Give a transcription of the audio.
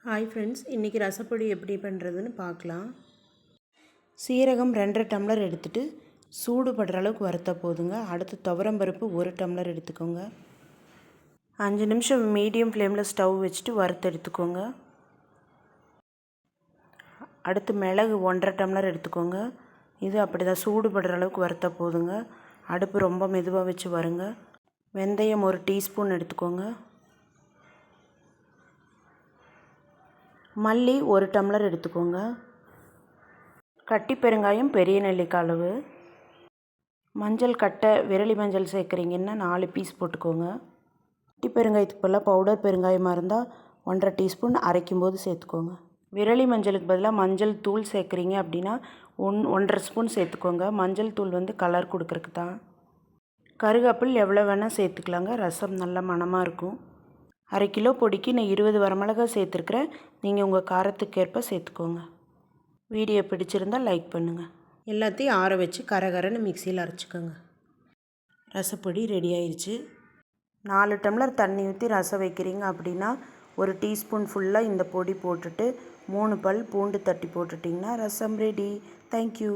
Hi friends, இன்றைக்கி ரசப்பொடி எப்படி பண்ணுறதுன்னு பார்க்கலாம். சீரகம் 2.5 டம்ளர் எடுத்துகிட்டு சூடு படுற அளவுக்கு வறுத்தா போதுங்க. அடுத்து துவரம்பருப்பு 1 டம்ளர் எடுத்துக்கோங்க. 5 நிமிஷம் மீடியம் ஃப்ளேமில் ஸ்டவ் வச்சுட்டு வறுத்து எடுத்துக்கோங்க. அடுத்து மிளகு 1.5 டம்ளர் எடுத்துக்கோங்க. இது அப்படி தான் சூடு படுற அளவுக்கு வறுத்தா போதுங்க. அடுப்பு ரொம்ப மெதுவாக வச்சு வருங்க. வெந்தயம் 1 டீஸ்பூன் எடுத்துக்கோங்க. மல்லி 1 டம்ளர் எடுத்துக்கோங்க. கட்டி பெருங்காயம் பெரிய நெல்லிக்காய் அளவு. மஞ்சள் கட்டை விரலி மஞ்சள் சேர்க்குறீங்கன்னா 4 பீஸ் போட்டுக்கோங்க. கட்டி பெருங்காயத்துக்கு பதிலாக பவுடர் பெருங்காயமாக இருந்தால் 1.5 டீஸ்பூன் அரைக்கும் போது சேர்த்துக்கோங்க. விரலி மஞ்சளுக்கு பதிலாக மஞ்சள் தூள் சேர்க்குறீங்க அப்படின்னா 1.5 ஸ்பூன் சேர்த்துக்கோங்க. மஞ்சள் தூள் கலர் கொடுக்குறக்கு தான். கருவேப்பில் எவ்வளோ வேணால் சேர்த்துக்கலாங்க. ரசம் நல்ல மணமாக இருக்கும். 1/2 கிலோ பொடிக்கு நான் 20 வரமிளகாய் சேர்த்துருக்குறேன். நீங்கள் உங்கள் காரத்துக்கு ஏற்ப சேர்த்துக்கோங்க. வீடியோ பிடிச்சிருந்தால் லைக் பண்ணுங்கள். எல்லாத்தையும் ஆற வச்சு கரகரன்னு மிக்சியில் அரைச்சிக்கோங்க. ரசப்பொடி ரெடி ஆயிடுச்சு. 4 டம்ளர் தண்ணி ஊற்றி ரசம் வைக்கிறீங்க அப்படின்னா 1 டீஸ்பூன் ஃபுல்லாக இந்த பொடி போட்டுட்டு 3 பல் பூண்டு தட்டி போட்டுட்டிங்கன்னா ரசம் ரெடி. தேங்க்யூ.